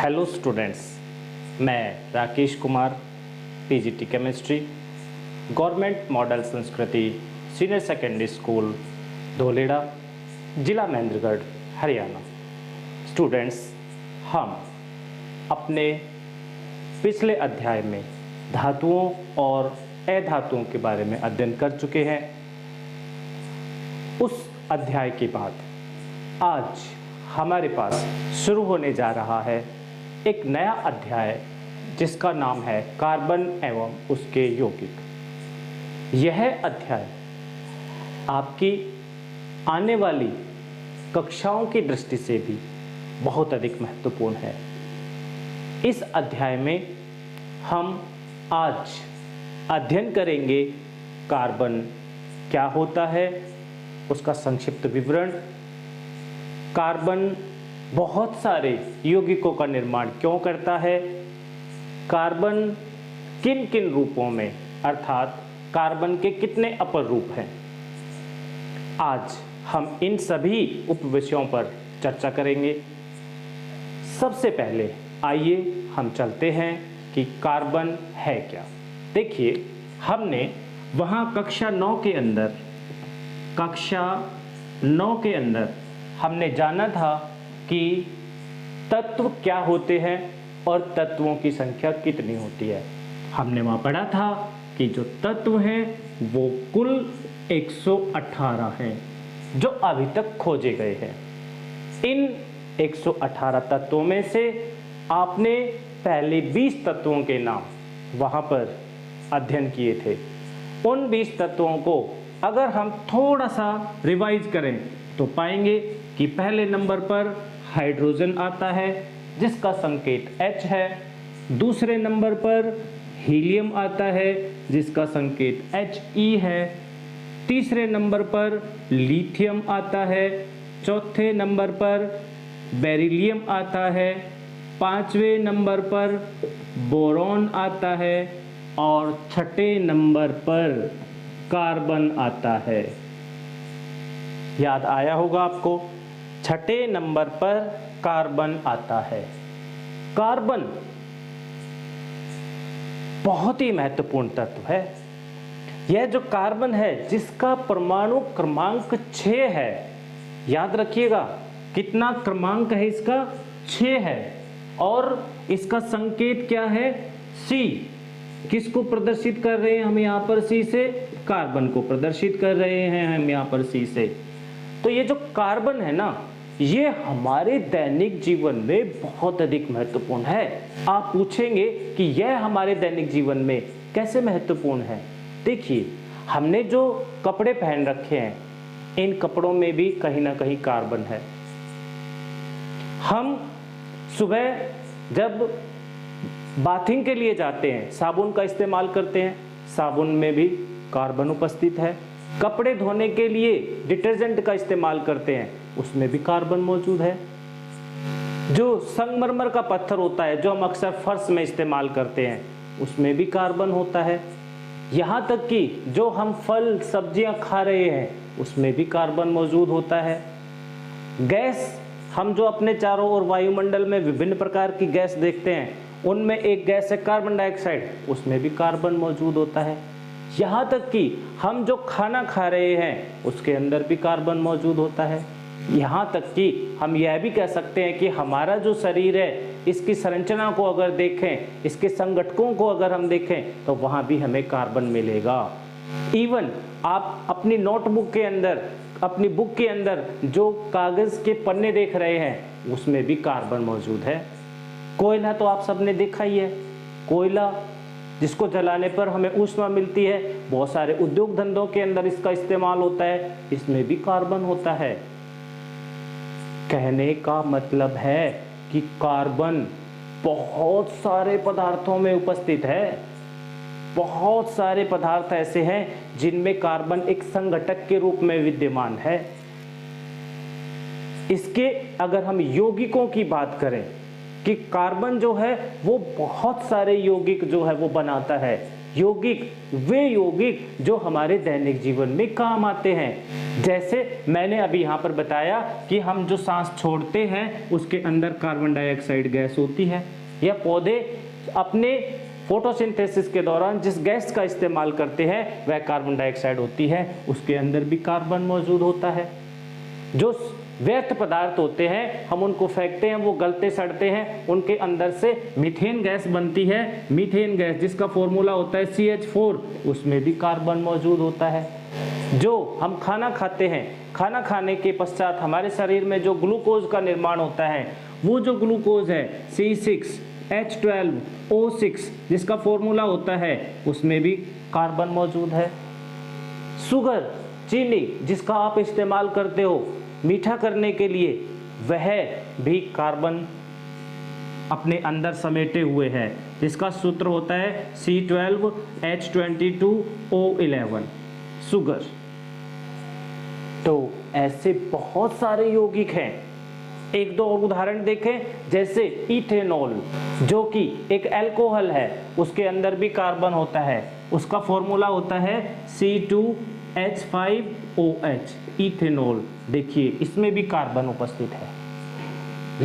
Hello students, मैं Rakesh Kumar, PGT chemistry, government model संस्कृति senior secondary school धोलेड़ा, जिला महेंद्रगढ़, हरियाणा। स्टूडेंट्स, हम अपने पिछले अध्याय में धातुओं और अधातुओं के बारे में अध्ययन कर चुके हैं। उस अध्याय के बाद आज हमारे पास शुरू होने जा रहा है एक नया अध्याय जिसका नाम है कार्बन एवं उसके यौगिक। यह अध्याय आपकी आने वाली कक्षाओं की दृष्टि से भी बहुत अधिक महत्वपूर्ण है। इस अध्याय में हम आज अध्ययन करेंगे कार्बन क्या होता है, उसका संक्षिप्त विवरण, कार्बन बहुत सारे यौगिकों का निर्माण क्यों करता है, कार्बन किन किन रूपों में अर्थात कार्बन के कितने अपर रूप हैं। आज हम इन सभी उपविषयों पर चर्चा करेंगे। सबसे पहले आइए हम चलते हैं कि कार्बन है क्या। देखिए, हमने वहाँ कक्षा 9 के अंदर हमने जाना था कि तत्व क्या होते हैं और तत्वों की संख्या कितनी होती है। हमने वहाँ पढ़ा था कि जो तत्व हैं वो कुल 118 हैं जो अभी तक खोजे गए हैं। इन 118 तत्वों में से आपने पहले 20 तत्वों के नाम वहाँ पर अध्ययन किए थे। उन 20 तत्वों को अगर हम थोड़ा सा रिवाइज करें तो पाएंगे कि पहले नंबर पर हाइड्रोजन आता है जिसका संकेत H है। दूसरे नंबर पर हीलियम आता है जिसका संकेत He है। तीसरे नंबर पर लिथियम आता है। चौथे नंबर पर बेरिलियम आता है। पांचवें नंबर पर बोरॉन आता है और छठे नंबर पर कार्बन आता है। याद आया होगा आपको, छठे नंबर पर कार्बन आता है। कार्बन बहुत ही महत्वपूर्ण तत्व है। यह जो कार्बन है जिसका परमाणु क्रमांक 6 है, याद रखिएगा कितना क्रमांक है इसका, 6 है। और इसका संकेत क्या है, C। किसको प्रदर्शित कर रहे हैं हम यहाँ पर C से, कार्बन को प्रदर्शित कर रहे हैं हम यहाँ पर C से। तो ये जो कार्बन है ना, ये हमारे दैनिक जीवन में बहुत अधिक महत्वपूर्ण है। आप पूछेंगे कि यह हमारे दैनिक जीवन में कैसे महत्वपूर्ण है। देखिए, हमने जो कपड़े पहन रखे हैं, इन कपड़ों में भी कहीं ना कहीं कार्बन है। हम सुबह जब बाथिंग के लिए जाते हैं, साबुन का इस्तेमाल करते हैं, साबुन में भी कार्बन उपस्थित है। कपड़े धोने के लिए डिटर्जेंट का इस्तेमाल करते हैं, उसमें भी कार्बन मौजूद है। जो संगमरमर का पत्थर होता है जो हम अक्सर फर्श में इस्तेमाल करते हैं, उसमें भी कार्बन होता है। यहाँ तक कि जो हम फल सब्जियां खा रहे हैं उसमें भी कार्बन मौजूद होता है। गैस, हम जो अपने चारों ओर वायुमंडल में विभिन्न प्रकार की गैस देखते हैं, उनमें एक गैस है कार्बन डाइऑक्साइड, उसमें भी कार्बन मौजूद होता है। यहाँ तक कि हम जो खाना खा रहे हैं उसके अंदर भी कार्बन मौजूद होता है। यहाँ तक कि हम यह भी कह सकते हैं कि हमारा जो शरीर है, इसकी संरचना को अगर देखें, इसके संगठकों को अगर हम देखें तो वहाँ भी हमें कार्बन मिलेगा। इवन आप अपनी नोटबुक के अंदर, अपनी बुक के अंदर जो कागज़ के पन्ने देख रहे हैं उसमें भी कार्बन मौजूद है। कोयला तो आप सबने देखा ही है, कोयला जिसको जलाने पर हमें ऊष्मा मिलती है, बहुत सारे उद्योग धंधों के अंदर इसका इस्तेमाल होता है, इसमें भी कार्बन होता है। कहने का मतलब है कि कार्बन बहुत सारे पदार्थों में उपस्थित है। बहुत सारे पदार्थ ऐसे हैं जिनमें कार्बन एक संघटक के रूप में विद्यमान है। इसके अगर हम यौगिकों की बात करें कि कार्बन जो है वो बहुत सारे यौगिक जो है वो बनाता है। यौगिक वे यौगिक जो हमारे दैनिक जीवन में काम आते हैं। जैसे मैंने अभी यहाँ पर बताया कि हम जो सांस छोड़ते हैं उसके अंदर कार्बन डाइऑक्साइड गैस होती है, या पौधे अपने फोटोसिंथेसिस के दौरान जिस गैस का इस्तेमाल करते हैं वह कार्बन डाइऑक्साइड होती है, उसके अंदर भी कार्बन मौजूद होता है। जो व्यर्थ पदार्थ होते हैं हम उनको फेंकते हैं, वो गलते सड़ते हैं, उनके अंदर से मीथेन गैस बनती है। मीथेन गैस जिसका फॉर्मूला होता है CH4, उसमें भी कार्बन मौजूद होता है। जो हम खाना खाते हैं, खाना खाने के पश्चात हमारे शरीर में जो ग्लूकोज का निर्माण होता है, वो जो ग्लूकोज है C6H12O6 जिसका फॉर्मूला होता है, उसमें भी कार्बन मौजूद है। शुगर, चीनी जिसका आप इस्तेमाल करते हो मीठा करने के लिए, वह भी कार्बन अपने अंदर समेटे हुए है, जिसका सूत्र होता है C12H22O11 शुगर। तो ऐसे बहुत सारे यौगिक हैं। एक दो और उदाहरण देखें, जैसे इथेनॉल जो कि एक अल्कोहल है, उसके अंदर भी कार्बन होता है, उसका फॉर्मूला होता है C2H5OH इथेनॉल। देखिए इसमें भी कार्बन उपस्थित है।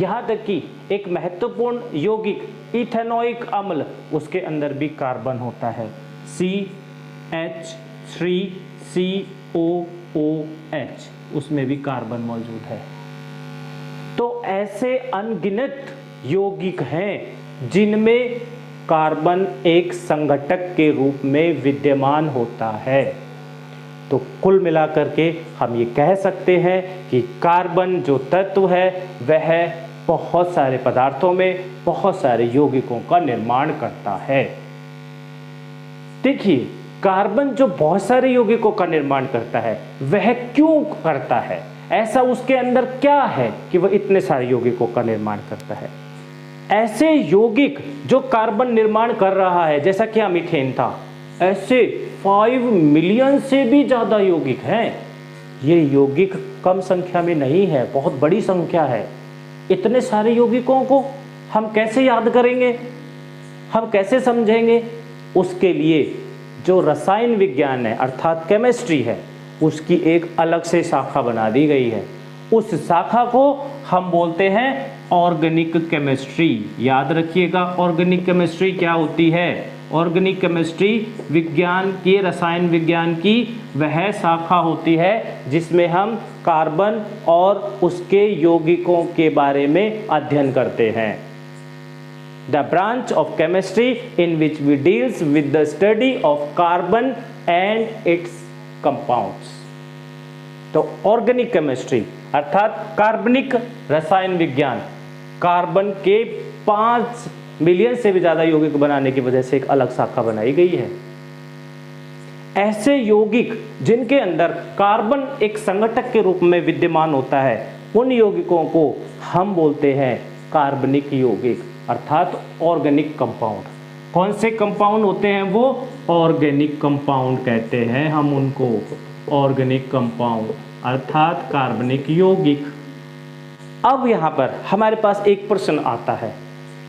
यहाँ तक कि एक महत्वपूर्ण यौगिक इथेनोइक अम्ल, उसके अंदर भी कार्बन होता है CH3COOH, उसमें भी कार्बन मौजूद है। तो ऐसे अनगिनत यौगिक हैं जिनमें कार्बन एक संघटक के रूप में विद्यमान होता है। तो कुल मिलाकर के हम ये कह सकते हैं कि कार्बन जो तत्व है वह बहुत सारे पदार्थों में बहुत सारे यौगिकों का निर्माण करता है। देखिए कार्बन जो बहुत सारे यौगिकों का निर्माण करता है वह क्यों करता है, ऐसा उसके अंदर क्या है कि वह इतने सारे यौगिकों का निर्माण करता है। ऐसे यौगिक जो कार्बन निर्माण कर रहा है, जैसा कि मीथेन था, ऐसे 5 मिलियन से भी ज्यादा यौगिक हैं। ये यौगिक कम संख्या में नहीं है, बहुत बड़ी संख्या है। इतने सारे यौगिकों को हम कैसे याद करेंगे, हम कैसे समझेंगे? उसके लिए जो रसायन विज्ञान है अर्थात केमिस्ट्री है, उसकी एक अलग से शाखा बना दी गई है। उस शाखा को हम बोलते हैं ऑर्गेनिक केमिस्ट्री। याद रखिएगा ऑर्गेनिक केमिस्ट्री क्या होती है। ऑर्गेनिक केमिस्ट्री विज्ञान की, रसायन विज्ञान की वह शाखा होती है जिसमें हम कार्बन और उसके यौगिकों के बारे में अध्ययन करते हैं। The branch of chemistry in which we deals with the study of carbon and its compounds। तो ऑर्गेनिक केमिस्ट्री अर्थात कार्बनिक रसायन विज्ञान, कार्बन के 5 मिलियन से भी ज्यादा यौगिक बनाने की वजह से एक अलग शाखा बनाई गई है। ऐसे यौगिक जिनके अंदर कार्बन एक संघटक के रूप में विद्यमान होता है, उन यौगिकों को हम बोलते हैं कार्बनिक यौगिक अर्थात ऑर्गेनिक कंपाउंड। कौन से कंपाउंड होते हैं वो? ऑर्गेनिक कंपाउंड कहते हैं हम उनको, ऑर्गेनिक कंपाउंड अर्थात कार्बनिक यौगिक। अब यहाँ पर हमारे पास एक प्रश्न आता है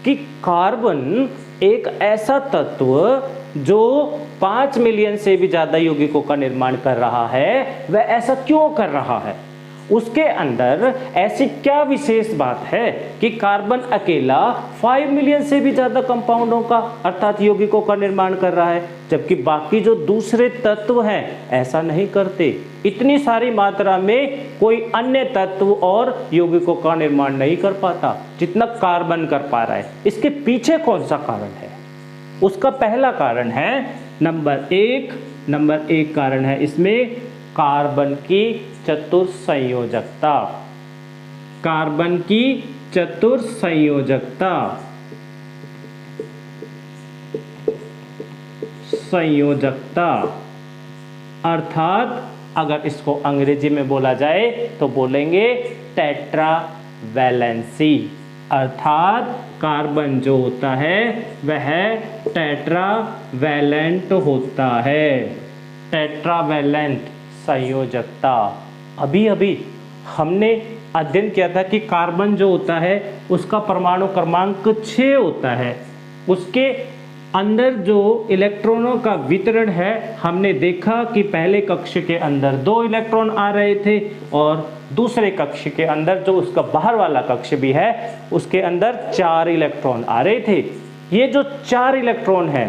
कि कार्बन एक ऐसा तत्व जो 5 मिलियन से भी ज्यादा यौगिकों का निर्माण कर रहा है, वह ऐसा क्यों कर रहा है? उसके अंदर ऐसी क्या विशेष बात है कि कार्बन अकेला 5 मिलियन से भी ज्यादा कंपाउंडों का अर्थात यौगिकों का निर्माण कर रहा है, जबकि बाकी जो दूसरे तत्व हैं ऐसा नहीं करते। इतनी सारी मात्रा में कोई अन्य तत्व और यौगिकों का निर्माण नहीं कर पाता जितना कार्बन कर पा रहा है। इसके पीछे कौन सा कारण है? उसका पहला कारण है नंबर एक कारण है इसमें कार्बन की चतुर्संयोजकता। कार्बन की चतुर्संयोजकता, अर्थात अगर इसको अंग्रेजी में बोला जाए तो बोलेंगे टेट्रावैलेंसी। अर्थात कार्बन जो होता है वह टेट्रावैलेंट होता है, टेट्रावैलेंट संयोजकता। अभी अभी हमने अध्ययन किया था कि कार्बन जो होता है उसका परमाणु क्रमांक 6 होता है, उसके अंदर जो इलेक्ट्रॉनों का वितरण है, हमने देखा कि पहले कक्ष के अंदर 2 इलेक्ट्रॉन आ रहे थे और दूसरे कक्ष के अंदर जो उसका बाहर वाला कक्ष भी है उसके अंदर 4 इलेक्ट्रॉन आ रहे थे। ये जो 4 इलेक्ट्रॉन है,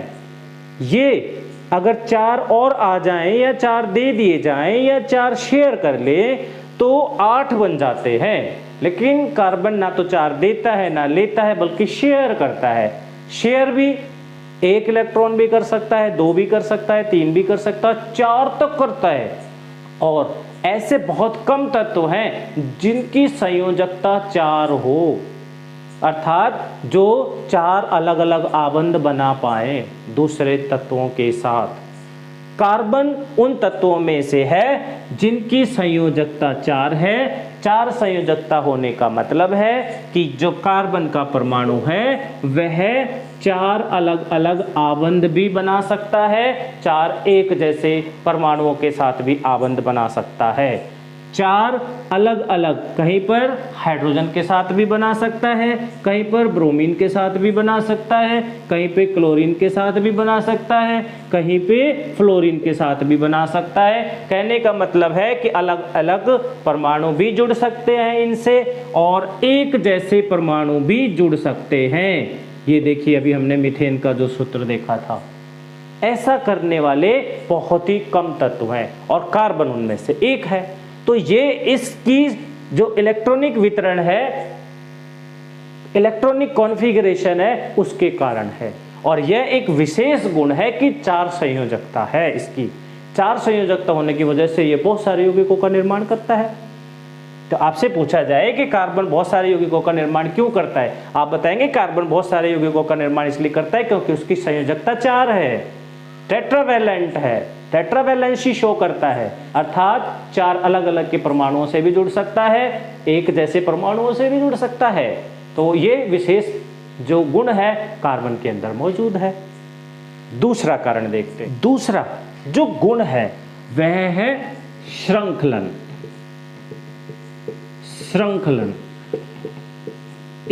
ये अगर 4 और आ जाएं या 4 दे दिए जाएं या 4 शेयर कर ले तो 8 बन जाते हैं। लेकिन कार्बन ना तो 4 देता है ना लेता है, बल्कि शेयर करता है। शेयर भी 1 इलेक्ट्रॉन भी कर सकता है, 2 भी कर सकता है, 3 भी कर सकता है, 4 तक करता है। और ऐसे बहुत कम तत्व हैं जिनकी संयोजकता 4 हो, अर्थात जो 4 अलग अलग आबंध बना पाए दूसरे तत्वों के साथ। कार्बन उन तत्वों में से है जिनकी संयोजकता 4 है। 4 संयोजकता होने का मतलब है कि जो कार्बन का परमाणु है वह 4 अलग अलग आबंध भी बना सकता है, 4 एक जैसे परमाणुओं के साथ भी आबंध बना सकता है। 4 अलग अलग, कहीं पर हाइड्रोजन के साथ भी बना सकता है, कहीं पर ब्रोमीन के साथ भी बना सकता है, कहीं पे क्लोरीन के साथ भी बना सकता है, कहीं पे फ्लोरीन के साथ भी बना सकता है। कहने का मतलब है कि अलग अलग परमाणु भी जुड़ सकते हैं इनसे और एक जैसे परमाणु भी जुड़ सकते हैं। ये देखिए, अभी हमने मीथेन का जो सूत्र देखा था। ऐसा करने वाले बहुत ही कम तत्व हैं और कार्बन उनमें से एक है। तो ये इसकी जो इलेक्ट्रॉनिक वितरण है, इलेक्ट्रॉनिक कॉन्फ़िगरेशन है, उसके कारण है। और यह एक विशेष गुण है कि 4 संयोजकता है इसकी। 4 संयोजकता होने की वजह से ये बहुत सारे यौगिकों का निर्माण करता है। तो आपसे पूछा जाए कि कार्बन बहुत सारे यौगिकों का निर्माण क्यों करता है, आप बताएंगे कार्बन बहुत सारे यौगिकों का निर्माण इसलिए करता है क्योंकि उसकी संयोजकता 4 है, टेट्रावैलेंट है, टेट्रावैलेंसी शो करता है, अर्थात 4 अलग अलग के परमाणुओं से भी जुड़ सकता है, एक जैसे परमाणुओं से भी जुड़ सकता है। तो ये विशेष जो गुण है कार्बन के अंदर मौजूद है। दूसरा कारण देखते हैं। दूसरा जो गुण है वह है श्रृंखलन। श्रृंखलन,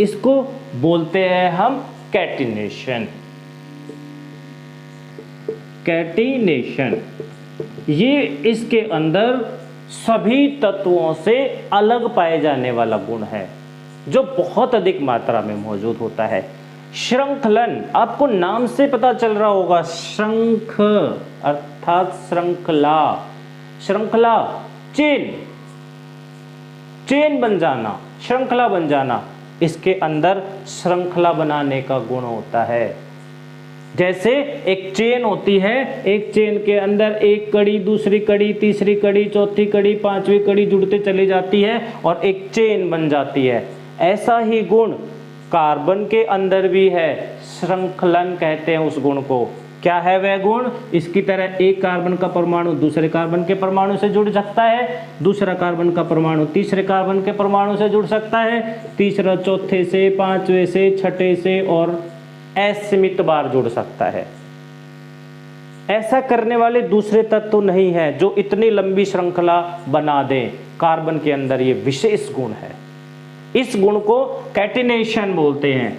इसको बोलते हैं हम कैटिनेशन। कैटिनेशन ये इसके अंदर सभी तत्वों से अलग पाए जाने वाला गुण है जो बहुत अधिक मात्रा में मौजूद होता है। श्रृंखलन आपको नाम से पता चल रहा होगा, श्रृंख अर्थात श्रृंखला, श्रृंखला चेन, चेन बन जाना, श्रृंखला बन जाना, इसके अंदर श्रृंखला बनाने का गुण होता है। जैसे एक चेन होती है, एक चेन के अंदर एक कड़ी, दूसरी कड़ी, तीसरी कड़ी, चौथी कड़ी, पांचवी कड़ी जुड़ते चली जाती है और एक चेन बन जाती है। ऐसा ही गुण कार्बन के अंदर भी है, श्रृंखलन कहते हैं उस गुण को। क्या है वह गुण? इसकी तरह एक कार्बन का परमाणु दूसरे कार्बन के परमाणु से जुड़ सकता है, दूसरा कार्बन का परमाणु तीसरे कार्बन के परमाणु से जुड़ सकता है, तीसरा चौथे से, पांचवे से, छठे से और असीमित बार जुड़ सकता है। ऐसा करने वाले दूसरे तत्व तो नहीं है जो इतनी लंबी श्रृंखला बना दें। कार्बन के अंदर ये विशेष गुण है। इस गुण को कैटिनेशन बोलते हैं।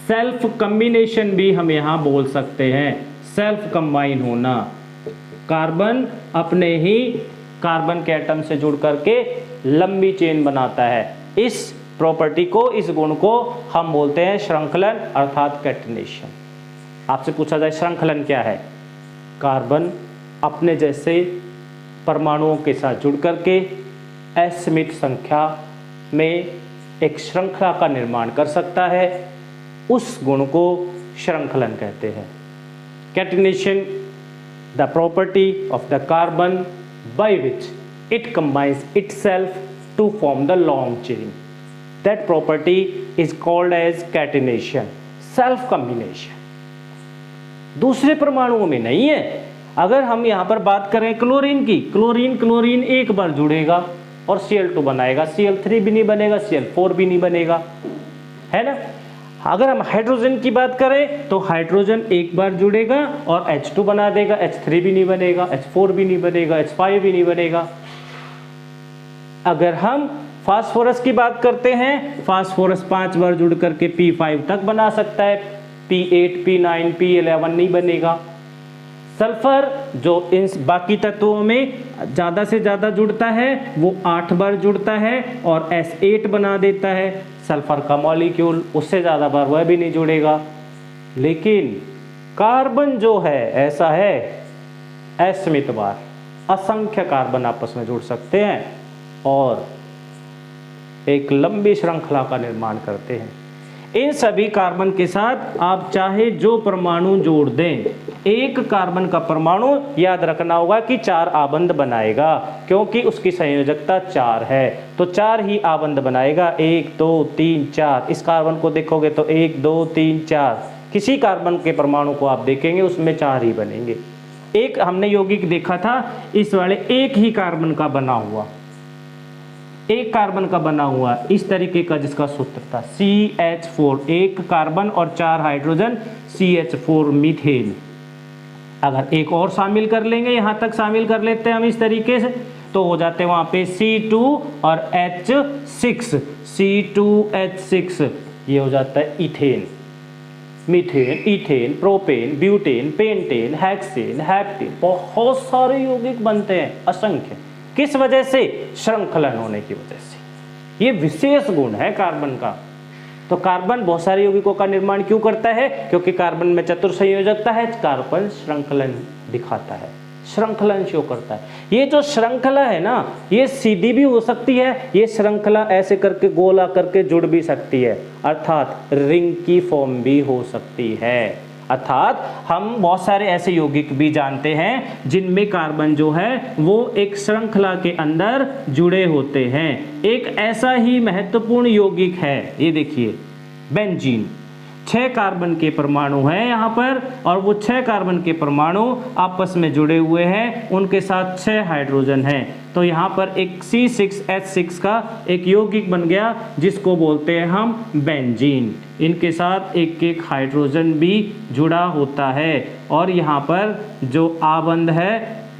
सेल्फ कम्बिनेशन भी हम यहां बोल सकते हैं, सेल्फ कंबाइन होना। कार्बन अपने ही कार्बन के एटम से जुड़ करके लंबी चेन बनाता है। इस प्रॉपर्टी को, इस गुण को हम बोलते हैं श्रृंखलन अर्थात कैटिनेशन। आपसे पूछा जाए श्रृंखलन क्या है? कार्बन अपने जैसे परमाणुओं के साथ जुड़ करके असीमित संख्या में एक श्रृंखला का निर्माण कर सकता है, उस गुण को श्रृंखलन कहते हैं। Catenation, the property of the carbon by which it combines itself to form the long chain, that property is called as catenation, self combination. दूसरे परमाणुओं में नहीं है। अगर हम यहाँ पर बात करें क्लोरीन की, क्लोरीन एक बार जुड़ेगा और Cl2 बनाएगा, Cl3 भी नहीं बनेगा, Cl4 भी नहीं बनेगा, है ना। अगर हम हाइड्रोजन की बात करें तो हाइड्रोजन एक बार जुड़ेगा और H2 बना देगा, H3 भी नहीं बनेगा, H4 भी नहीं बनेगा, H5 भी नहीं बनेगा। अगर हम फास्फोरस की बात करते हैं, फास्फोरस 5 बार जुड़ करके P5 तक बना सकता है, P8 P9 P11 नहीं बनेगा। सल्फर जो इन बाकी तत्वों में ज़्यादा से ज़्यादा जुड़ता है वो 8 बार जुड़ता है और S8 बना देता है। सल्फर का मॉलिक्यूल उससे ज़्यादा बार वह भी नहीं जुड़ेगा। लेकिन कार्बन जो है ऐसा है असीमित बार, असंख्य कार्बन आपस में जुड़ सकते हैं और एक लंबी श्रृंखला का निर्माण करते हैं। इन सभी कार्बन के साथ आप चाहे जो परमाणु जोड़ दें, एक कार्बन का परमाणु याद रखना होगा कि 4 आबंध बनाएगा, क्योंकि उसकी संयोजकता 4 है तो 4 ही आबंध बनाएगा। 1 2 3 4। इस कार्बन को देखोगे तो 1 2 3 4। किसी कार्बन के परमाणु को आप देखेंगे उसमें 4 ही बनेंगे। एक हमने यौगिक देखा था इस वाले एक ही कार्बन का बना हुआ, एक कार्बन का बना हुआ इस तरीके का, जिसका सूत्र था CH4, एक कार्बन और 4 हाइड्रोजन, CH4 मीथेन। अगर एक और शामिल कर लेंगे, यहां तक शामिल कर लेते हैं हम इस तरीके से, तो हो जाते हैं वहां पे C2 और H6, C2H6, ये हो जाता है ethane, methane, ethane, propane, butane, pentane, hexane, heptane. बहुत सारे यौगिक बनते हैं, असंख्य। किस वजह से? श्रृंखलन होने की वजह से। ये विशेष गुण है कार्बन का। तो कार्बन बहुत सारे यौगिकों का निर्माण क्यों करता है? क्योंकि कार्बन में चतुर संयोजकता है, कार्बन श्रृंखलन दिखाता है, श्रृंखलन शो करता है। ये जो श्रृंखला है ना, ये सीधी भी हो सकती है, ये श्रृंखला ऐसे करके गोला करके जुड़ भी सकती है, अर्थात रिंग की फॉर्म भी हो सकती है। अर्थात हम बहुत सारे ऐसे यौगिक भी जानते हैं जिनमें कार्बन जो है वो एक श्रृंखला के अंदर जुड़े होते हैं। एक ऐसा ही महत्वपूर्ण यौगिक है, ये देखिए बेंजीन। 6 कार्बन के परमाणु हैं यहाँ पर और वो 6 कार्बन के परमाणु आपस में जुड़े हुए हैं, उनके साथ 6 हाइड्रोजन हैं। तो यहाँ पर एक C6H6 का एक यौगिक बन गया जिसको बोलते हैं हम बेंजीन। इनके साथ एक एक हाइड्रोजन भी जुड़ा होता है और यहाँ पर जो आबंध है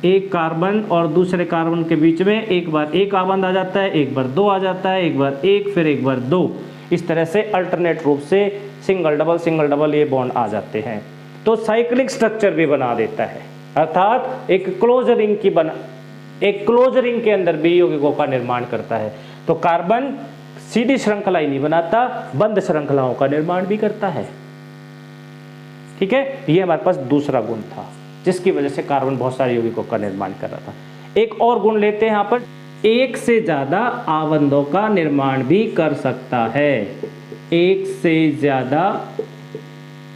एक कार्बन और दूसरे कार्बन के बीच में एक बार एक आबंध आ जाता है, एक बार 2 आ जाता है, एक बार 1 फिर एक बार 2। इस तरह से अल्टरनेट रूप से सिंगल डबल ये बॉन्ड आ जाते हैं। तो साइक्लिक स्ट्रक्चर भी बना देता है, अर्थात एक क्लोज रिंग के अंदर भी यौगिकों का निर्माण करता है। तो कार्बन सीधी श्रृंखला ही नहीं बनाता, बंद श्रृंखलाओं का निर्माण भी करता है। ठीक है, ये हमारे पास दूसरा गुण था जिसकी वजह से कार्बन बहुत सारे यौगिकों का निर्माण कर रहा था। एक और गुण लेते हैं यहाँ पर, एक से ज्यादा आबंधों का निर्माण भी कर सकता है। एक से ज्यादा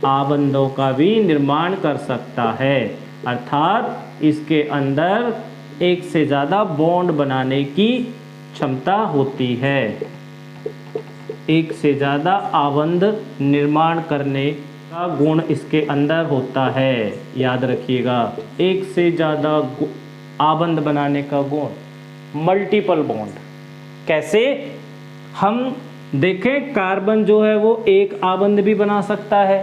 आबंधों का भी निर्माण कर सकता है, अर्थात इसके अंदर एक से ज्यादा बॉन्ड बनाने की क्षमता होती है। एक से ज्यादा आबंध निर्माण करने का गुण इसके अंदर होता है, याद रखिएगा। एक से ज्यादा आबंध बनाने का गुण, मल्टीपल बॉन्ड। कैसे? हम देखें, कार्बन जो है वो एक आबंध भी बना सकता है,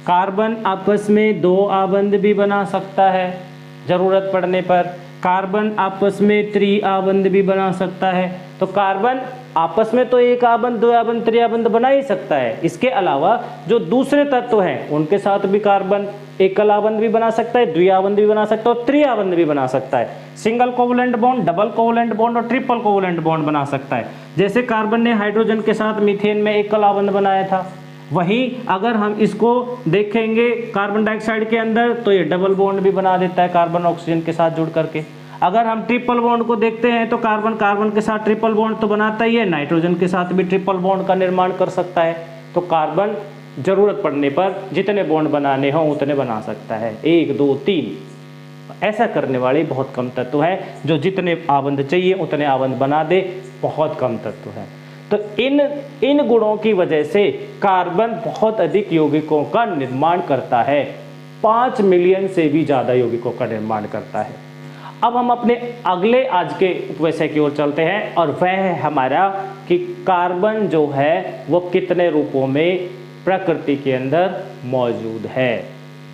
कार्बन आपस में 2 आबंध भी बना सकता है जरूरत पड़ने पर, कार्बन आपस में त्रि आबंध भी बना सकता है। तो कार्बन आपस में तो 1 आबंध 2 आबंध त्रि आबंध बना ही सकता है। इसके अलावा जो दूसरे तत्व हैं उनके साथ भी कार्बन एकल आबंध भी बना सकता है, द्विआबंध भी बना सकता है और त्रिआबंध भी बना सकता है। Single covalent bond, double covalent bond और ट्रिपल कोवलेंट बॉन्ड बना सकता है। जैसे कार्बन ने हाइड्रोजन के साथ मीथेन में एकल आबंध बनाया था, वहीं अगर हम इसको देखेंगे कार्बन डाइऑक्साइड के अंदर तो ये डबल बॉन्ड भी बना देता है कार्बन ऑक्सीजन के साथ जुड़ करके। अगर हम ट्रिपल बॉन्ड को देखते हैं तो कार्बन कार्बन के साथ ट्रिपल बॉन्ड तो बनाता ही है, नाइट्रोजन के साथ भी ट्रिपल बॉन्ड का निर्माण कर सकता है। तो कार्बन जरूरत पड़ने पर जितने बॉन्ड बनाने हों उतने बना सकता है, 1 2 3। ऐसा करने वाले बहुत कम तत्व हैं जो जितने आबंध चाहिए उतने आबंध बना दे, बहुत कम तत्व हैं। तो इन गुणों की वजह से कार्बन बहुत अधिक यौगिकों का निर्माण करता है, 5 मिलियन से भी ज़्यादा यौगिकों का निर्माण करता है। अब हम अपने अगले आज के विषय की ओर चलते हैं और वह है हमारा कि कार्बन जो है वो कितने रूपों में प्रकृति के अंदर मौजूद है।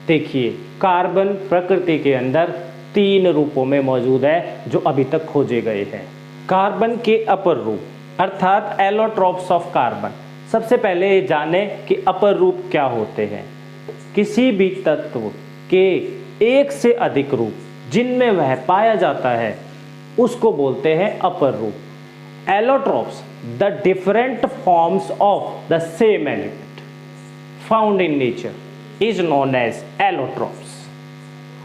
देखिए, कार्बन प्रकृति के अंदर 3 रूपों में मौजूद है जो अभी तक खोजे गए हैं। कार्बन के अपर रूप अर्थात एलोट्रोप्स ऑफ कार्बन। सबसे पहले जाने कि अपर रूप क्या होते हैं। किसी भी तत्व के एक से अधिक रूप जिनमें वह पाया जाता है उसको बोलते हैं अपर रूप। Allotropes, the different forms of the same element found in nature is known as allotropes.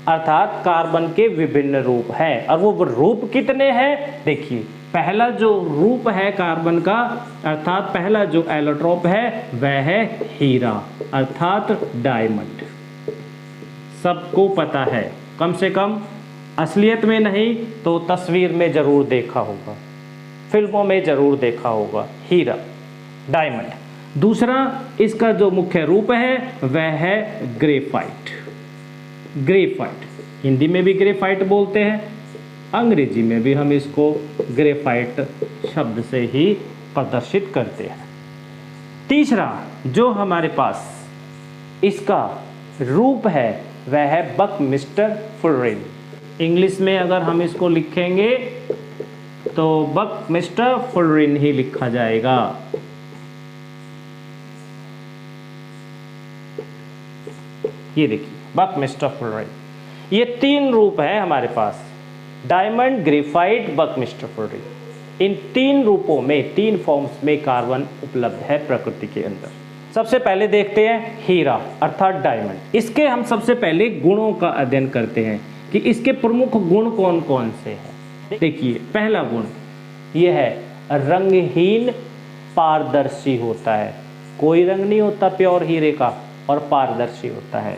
अर्थात कार्बन के विभिन्न रूप हैं, और वो रूप कितने हैं? देखिए, पहला जो रूप है कार्बन का, अर्थात पहला जो एलोट्रॉप है वह है हीरा अर्थात डायमंड। सबको पता है, कम से कम असलियत में नहीं तो तस्वीर में जरूर देखा होगा, फिल्मों में जरूर देखा होगा, हीरा डायमंड। दूसरा इसका जो मुख्य रूप है वह है ग्रेफाइट। ग्रेफाइट हिंदी में भी ग्रेफाइट बोलते हैं, अंग्रेजी में भी हम इसको ग्रेफाइट शब्द से ही प्रदर्शित करते हैं। तीसरा जो हमारे पास इसका रूप है वह है बकमिस्टर फुलरिन। इंग्लिश में अगर हम इसको लिखेंगे तो बकमिस्टर फुलरिन ही लिखा जाएगा। ये देखिए बकमिस्टर फुलरिन, ये तीन रूप है हमारे पास, डायमंड, ग्रेफाइट, बकमिस्टर फुलरिन। इन तीन रूपों में, तीन फॉर्म्स में कार्बन उपलब्ध है प्रकृति के अंदर। सबसे पहले देखते हैं हीरा अर्थात डायमंड। इसके हम सबसे पहले गुणों का अध्ययन करते हैं कि इसके प्रमुख गुण कौन कौन से हैं। देखिए पहला गुण यह है रंगहीन पारदर्शी होता है। कोई रंग नहीं होता प्योर हीरे का, और पारदर्शी होता है।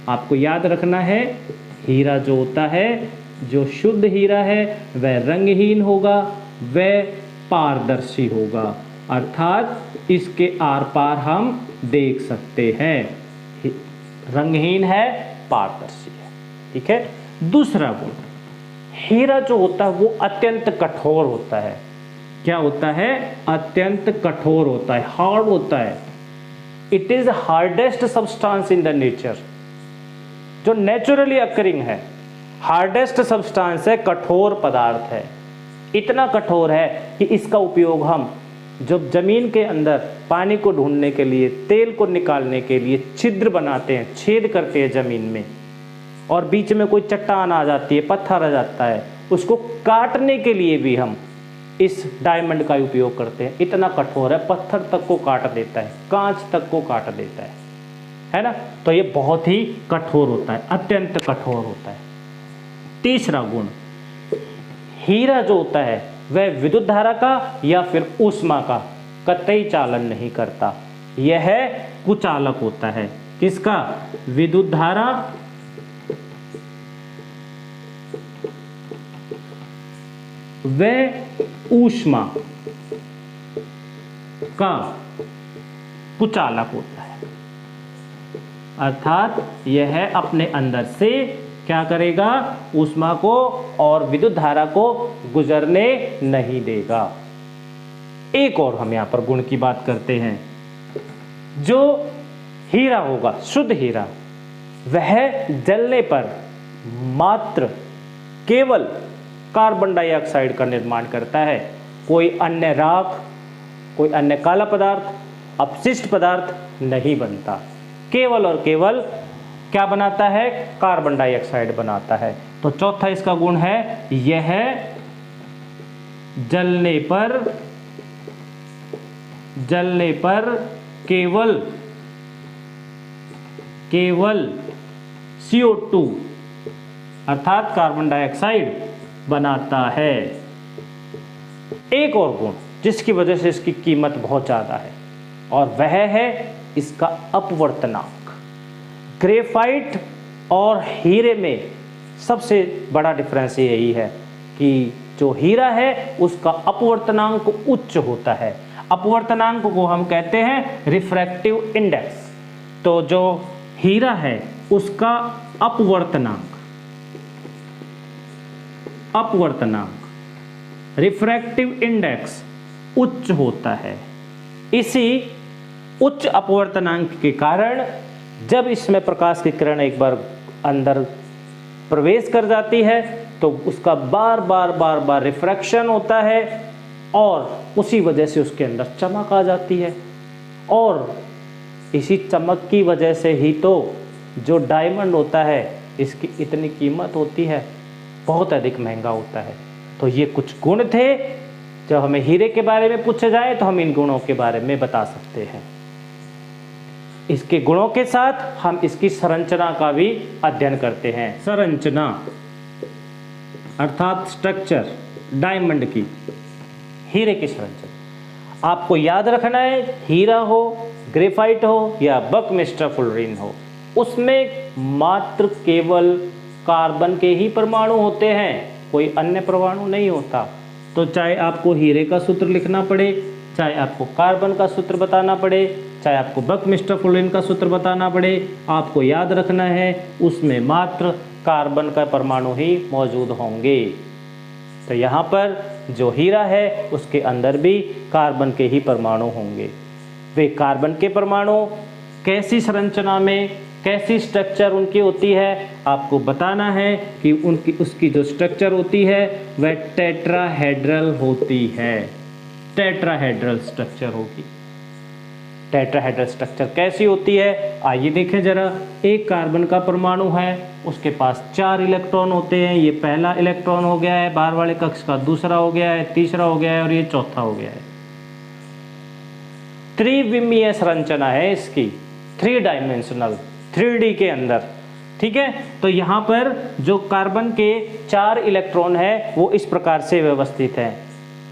आपको याद रखना है हीरा जो होता है, जो शुद्ध हीरा है वह रंगहीन होगा, वह पारदर्शी होगा, अर्थात इसके आर पार हम देख सकते हैं। रंगहीन है, पारदर्शी है, ठीक है। दूसरा गुण, हीरा जो होता है वो अत्यंत कठोर होता है। क्या होता है? अत्यंत कठोर होता है, हार्ड होता है। It is hardest substance in the nature, जो नेचुरली अकरिंग है, हार्डेस्ट सब्सटेंस है, कठोर पदार्थ है। इतना कठोर है कि इसका उपयोग हम जब जमीन के अंदर पानी को ढूंढने के लिए, तेल को निकालने के लिए छिद्र बनाते हैं, छेद करते हैं जमीन में, और बीच में कोई चट्टान आ जाती है, पत्थर आ जाता है, उसको काटने के लिए भी हम इस डायमंड का उपयोग करते हैं। इतना कठोर है, पत्थर तक को काट देता है, कांच तक को काट देता है ना। तो ये बहुत ही कठोर होता है, अत्यंत कठोर होता है। तीसरा गुण, हीरा जो होता है वह विद्युत धारा का या फिर ऊष्मा का कतई चालन नहीं करता। यह कुचालक होता है। किसका? विद्युत धारा व ऊष्मा का कुचालक होता है, अर्थात यह अपने अंदर से क्या करेगा? ऊष्मा को और विद्युत धारा को गुजरने नहीं देगा। एक और हम यहां पर गुण की बात करते हैं। जो हीरा होगा, शुद्ध हीरा, वह जलने पर मात्र केवल कार्बन डाइऑक्साइड का निर्माण करता है। कोई अन्य राख, कोई अन्य काला पदार्थ, अपशिष्ट पदार्थ नहीं बनता। केवल और केवल क्या बनाता है? कार्बन डाइऑक्साइड बनाता है। तो चौथा इसका गुण है, यह जलने पर केवल CO2 अर्थात कार्बन डाइऑक्साइड बनाता है। एक और गुण जिसकी वजह से इसकी कीमत बहुत ज्यादा है, और वह है इसका अपवर्तनांक। ग्रेफाइट और हीरे में सबसे बड़ा डिफरेंस यही है कि जो हीरा है उसका अपवर्तनांक उच्च होता है। अपवर्तनांक को हम कहते हैं रिफ्रैक्टिव इंडेक्स। तो जो हीरा है उसका अपवर्तनांक रिफ्रैक्टिव इंडेक्स उच्च होता है। इसी उच्च अपवर्तनांक के कारण जब इसमें प्रकाश की किरण एक बार अंदर प्रवेश कर जाती है तो उसका बार बार रिफ्रैक्शन होता है, और उसी वजह से उसके अंदर चमक आ जाती है। और इसी चमक की वजह से ही तो जो डायमंड होता है इसकी इतनी कीमत होती है, बहुत अधिक महंगा होता है। तो ये कुछ गुण थे, जब हमें हीरे के बारे में पूछा जाए तो हम इन गुणों के बारे में बता सकते हैं। इसके गुणों के साथ हम इसकी संरचना का भी अध्ययन करते हैं। संरचना अर्थात स्ट्रक्चर डायमंड की, हीरे की संरचना आपको याद रखना है। हीरा हो, ग्रेफाइट हो या बकमिस्टर फुलरिन हो, उसमें मात्र केवल कार्बन के ही परमाणु होते हैं, कोई अन्य परमाणु नहीं होता। तो चाहे आपको हीरे का सूत्र लिखना पड़े, चाहे आपको कार्बन का सूत्र बताना पड़े, चाहे आपको बकमिस्टर फुलरिन का सूत्र बताना पड़े, आपको याद रखना है उसमें मात्र कार्बन का परमाणु ही मौजूद होंगे। तो यहाँ पर जो हीरा है उसके अंदर भी कार्बन के ही परमाणु होंगे। वे कार्बन के परमाणु कैसी संरचना में, कैसी स्ट्रक्चर उनकी होती है, आपको बताना है कि उसकी जो स्ट्रक्चर होती है वह टेट्राहेड्रल होती है। टेट्राहेड्रल स्ट्रक्चर होगी। टेट्राहेड्रल स्ट्रक्चर कैसी होती है, आइए देखें जरा। एक कार्बन का परमाणु है, उसके पास 4 इलेक्ट्रॉन होते हैं। ये पहला इलेक्ट्रॉन हो गया है, बाहर वाले कक्ष का दूसरा हो गया है, तीसरा हो गया है और ये चौथा हो गया है। त्रिविमीय संरचना है इसकी, 3 डायमेंशनल, 3D के अंदर, ठीक है। तो यहाँ पर जो कार्बन के 4 इलेक्ट्रॉन है वो इस प्रकार से व्यवस्थित है।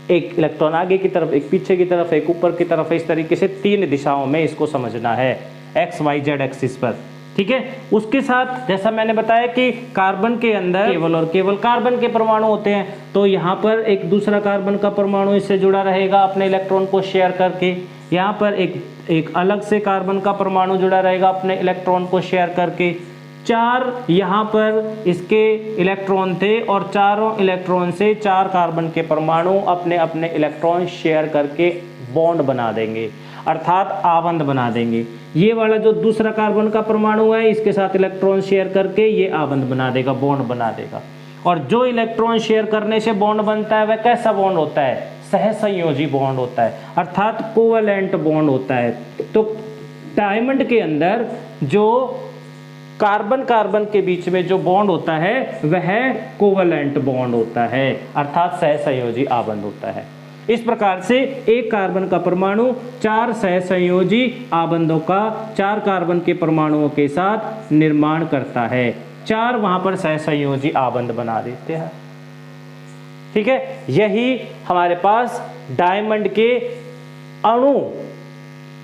एक इलेक्ट्रॉन आगे की तरफ, एक पीछे की तरफ, एक ऊपर की तरफ, इस तरीके से 3 दिशाओं में इसको समझना है, एक्स वाई जेड एक्सिस पर, ठीक है। उसके साथ जैसा मैंने बताया कि कार्बन के अंदर केवल और केवल कार्बन के परमाणु होते हैं, तो यहाँ पर एक दूसरा कार्बन का परमाणु इससे जुड़ा रहेगा अपने इलेक्ट्रॉन को शेयर करके। यहाँ पर एक अलग से कार्बन का परमाणु जुड़ा रहेगा अपने इलेक्ट्रॉन को शेयर करके। 4 यहाँ पर इसके इलेक्ट्रॉन थे और चारों इलेक्ट्रॉन से 4 कार्बन के परमाणु अपने अपने इलेक्ट्रॉन शेयर करके बॉन्ड बना देंगे, अर्थात आबंध बना देंगे। ये वाला जो दूसरा कार्बन का परमाणु है इसके साथ इलेक्ट्रॉन शेयर करके ये आबंध बना देगा, बॉन्ड बना देगा। और जो इलेक्ट्रॉन शेयर करने से बॉन्ड बनता है वह कैसा बॉन्ड होता है, सहसंयोजी बॉन्ड होता है, अर्थात कोवलेंट बॉन्ड होता है। तो डायमंड के अंदर जो कार्बन कार्बन के बीच में जो बॉन्ड होता है वह कोवलेंट बॉन्ड होता है, अर्थात सहसंयोजी आबंध होता है। इस प्रकार से एक कार्बन का परमाणु 4 सहसंयोजी आबंधों का 4 कार्बन के परमाणुओं के साथ निर्माण करता है। 4 वहां पर सहसंयोजी आबंध बना देते हैं, ठीक है। यही हमारे पास डायमंड के अणु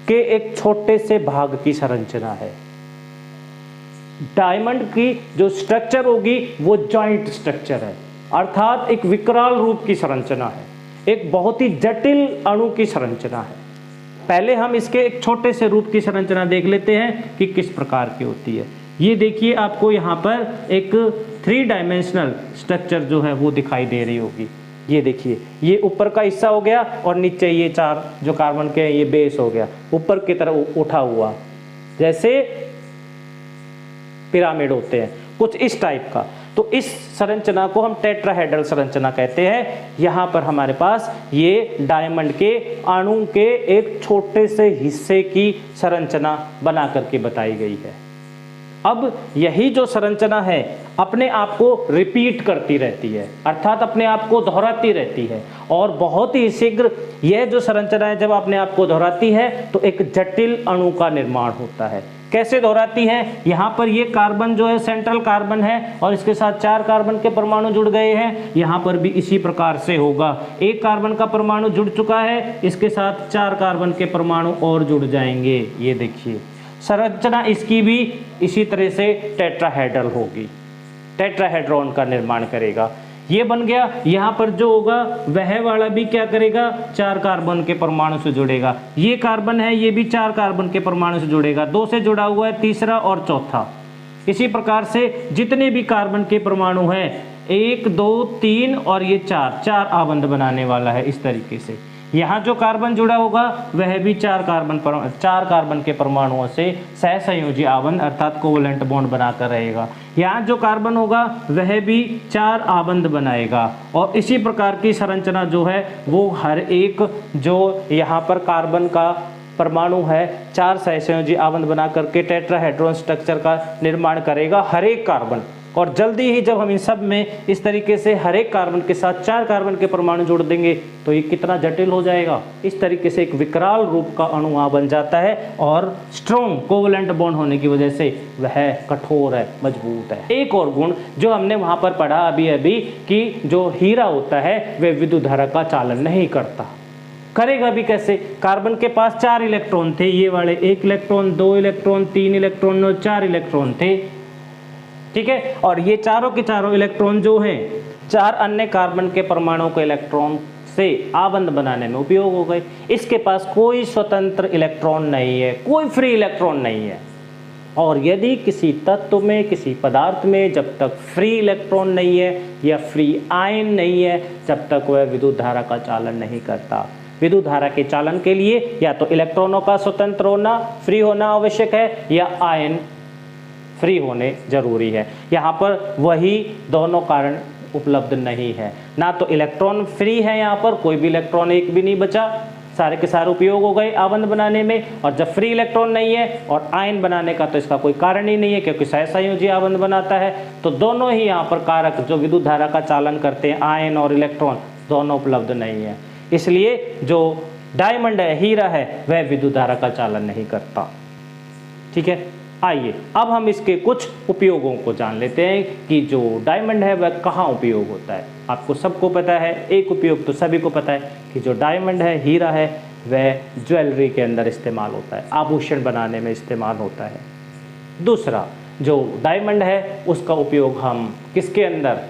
के एक छोटे से भाग की संरचना है। डायमंड की जो स्ट्रक्चर होगी वो जॉइंट स्ट्रक्चर है, अर्थात एक विकराल रूप की संरचना है, एक बहुत ही जटिल अणु की संरचना है। पहले हम इसके एक छोटे से रूप की संरचना देख लेते हैं कि किस प्रकार की होती है। ये देखिए, आपको यहाँ पर एक 3 डायमेंशनल स्ट्रक्चर जो है वो दिखाई दे रही होगी। ये देखिए, ये ऊपर का हिस्सा हो गया और नीचे ये 4 जो कार्बन के ये बेस हो गया, ऊपर की तरफ उठा हुआ, जैसे पिरामिड होते हैं, कुछ इस टाइप का। तो इस संरचना को हम टेट्राहेड्रल संरचना कहते हैं। यहाँ पर हमारे पास ये डायमंड के अणु के एक छोटे से हिस्से की संरचना बना करके बताई गई है। अब यही जो संरचना है अपने आप को रिपीट करती रहती है, अर्थात अपने आप को दोहराती रहती है, और बहुत ही शीघ्र यह जो संरचना है जब अपने आप को दोहराती है तो एक जटिल अणु का निर्माण होता है। कैसे दोहराती है, यहाँ पर ये कार्बन जो है सेंट्रल कार्बन है और इसके साथ 4 कार्बन के परमाणु जुड़ गए हैं। यहाँ पर भी इसी प्रकार से होगा, एक कार्बन का परमाणु जुड़ चुका है, इसके साथ 4 कार्बन के परमाणु और जुड़ जाएंगे। ये देखिए, संरचना इसकी भी इसी तरह से टेट्राहेड्रल होगी, टेट्राहेड्रॉन का निर्माण करेगा। ये बन गया। यहाँ पर जो होगा वह वाला भी क्या करेगा, 4 कार्बन के परमाणु से जुड़ेगा। ये कार्बन है, ये भी 4 कार्बन के परमाणु से जुड़ेगा, 2 से जुड़ा हुआ है, तीसरा और चौथा। इसी प्रकार से जितने भी कार्बन के परमाणु हैं, 1 2 3 और ये 4 आबंध बनाने वाला है। इस तरीके से यहाँ जो कार्बन जुड़ा होगा वह भी 4 कार्बन के परमाणुओं से सहसंयोजी आबंध अर्थात कोवलेंट बॉन्ड बनाकर रहेगा। यहाँ जो कार्बन होगा वह भी 4 आबंध बनाएगा। और इसी प्रकार की संरचना जो है वो हर एक जो यहाँ पर कार्बन का परमाणु है 4 सहसंयोजी आवंत बना करके टेट्राहेड्रॉन स्ट्रक्चर का निर्माण करेगा हर एक कार्बन। और जल्दी ही जब हम इन सब में इस तरीके से हर एक कार्बन के साथ 4 कार्बन के परमाणु जोड़ देंगे तो ये कितना जटिल हो जाएगा। इस तरीके से एक विकराल रूप का अणु वहाँ बन जाता है और स्ट्रॉन्ग कोवलेंट बॉन्ड होने की वजह से वह कठोर है, मजबूत है। एक और गुण जो हमने वहाँ पर पढ़ा अभी अभी कि जो हीरा होता है वह विद्युत धारा का चालन नहीं करता। करेगा भी कैसे? कार्बन के पास 4 इलेक्ट्रॉन थे, ये वाले 1 इलेक्ट्रॉन, 2 इलेक्ट्रॉन, 3 इलेक्ट्रॉन और 4 इलेक्ट्रॉन थे, ठीक है। और ये चारों के चारों इलेक्ट्रॉन जो हैं 4 अन्य कार्बन के परमाणु के इलेक्ट्रॉन से आवंत बनाने में उपयोग हो गए। इसके पास कोई स्वतंत्र इलेक्ट्रॉन नहीं है, कोई फ्री इलेक्ट्रॉन नहीं है। और यदि किसी तत्व में, किसी पदार्थ में जब तक फ्री इलेक्ट्रॉन नहीं है या फ्री आयन नहीं है, जब तक वह विद्युत धारा का चालन नहीं करता। विद्युत धारा के चालन के लिए या तो इलेक्ट्रॉनों का स्वतंत्र होना, फ्री होना आवश्यक है, या आयन फ्री होने जरूरी है। यहाँ पर वही दोनों कारण उपलब्ध नहीं है। ना तो इलेक्ट्रॉन फ्री है, यहाँ पर कोई भी इलेक्ट्रॉन एक भी नहीं बचा, सारे के सारे उपयोग हो गए आवंत बनाने में। और जब फ्री इलेक्ट्रॉन नहीं है और आयन बनाने का तो इसका कोई कारण ही नहीं है, क्योंकि सहसंयोजी आवंत बनाता है। तो दोनों ही यहाँ पर कारक जो विद्युत धारा का चालन करते हैं, आयन और इलेक्ट्रॉन, दोनों उपलब्ध नहीं है। इसलिए जो डायमंड है, हीरा है, वह विद्युत धारा का चालन नहीं करता, ठीक है। आइए अब हम इसके कुछ उपयोगों को जान लेते हैं कि जो डायमंड है वह कहाँ उपयोग होता है। आपको सबको पता है, एक उपयोग तो सभी को पता है कि जो डायमंड है, हीरा है, वह ज्वेलरी के अंदर इस्तेमाल होता है, आभूषण बनाने में इस्तेमाल होता है। दूसरा, जो डायमंड है उसका उपयोग हम किसके अंदर,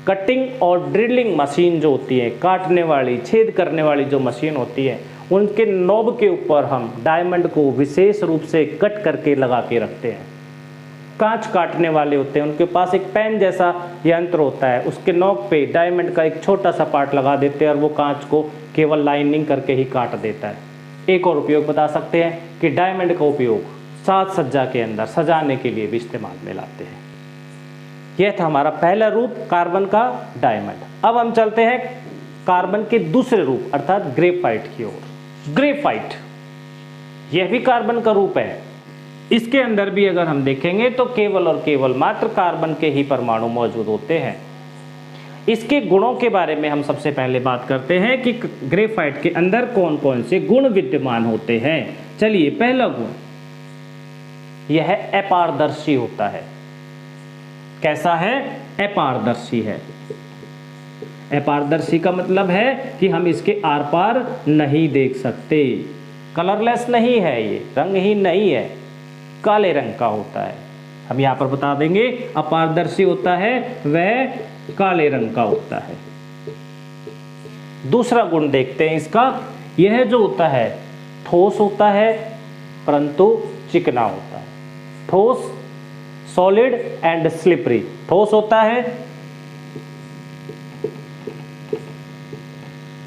कटिंग और ड्रिलिंग मशीन जो होती है, काटने वाली, छेद करने वाली जो मशीन होती है, उनके नॉब के ऊपर हम डायमंड को विशेष रूप से कट करके लगा के रखते हैं। कांच काटने वाले होते हैं, उनके पास एक पेन जैसा यंत्र होता है, उसके नॉब पे डायमंड का एक छोटा सा पार्ट लगा देते हैं और वो कांच को केवल लाइनिंग करके ही काट देता है। एक और उपयोग बता सकते हैं कि डायमंड का उपयोग साज सज्जा के अंदर सजाने के लिए भी इस्तेमाल में लाते हैं। यह था हमारा पहला रूप कार्बन का डायमंड। अब हम चलते हैं कार्बन के दूसरे रूप अर्थात ग्रेफाइट की ओर। ग्रेफाइट यह भी कार्बन का रूप है। इसके अंदर भी अगर हम देखेंगे तो केवल और केवल मात्र कार्बन के ही परमाणु मौजूद होते हैं। इसके गुणों के बारे में हम सबसे पहले बात करते हैं कि ग्रेफाइट के अंदर कौन कौन से गुण विद्यमान होते हैं। चलिए, पहला गुण यह अपारदर्शी होता है। कैसा है? अपारदर्शी है। अपारदर्शी का मतलब है कि हम इसके आर पार नहीं देख सकते। कलरलेस नहीं है, ये रंगहीन नहीं है, काले रंग का होता है। हम यहाँ पर बता देंगे अपारदर्शी होता है वह काले रंग का होता है। दूसरा गुण देखते हैं इसका। यह जो होता है ठोस होता है परंतु चिकना होता है। ठोस, सॉलिड एंड स्लिपरी। ठोस होता है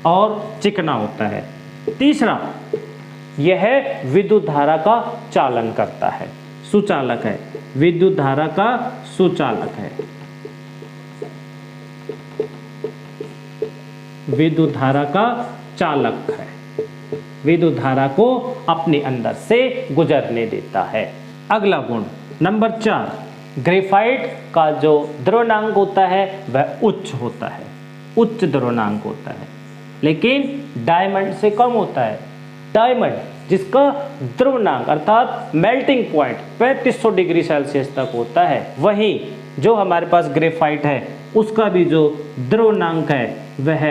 और चिकना होता है। तीसरा, यह विद्युत धारा का चालन करता है, सुचालक है, विद्युत धारा का सुचालक है। विद्युत धारा का चालक है, विद्युत धारा को अपने अंदर से गुजरने देता है। अगला गुण नंबर 4, ग्रेफाइट का जो द्रव्यनांक होता है वह उच्च होता है, उच्च द्रव्यनांक होता है, लेकिन डायमंड से कम होता है। डायमंड जिसका द्रव्यनांक अर्थात मेल्टिंग पॉइंट 3500 डिग्री सेल्सियस तक होता है, वहीं जो हमारे पास ग्रेफाइट है उसका भी जो द्रव्यनांक है वह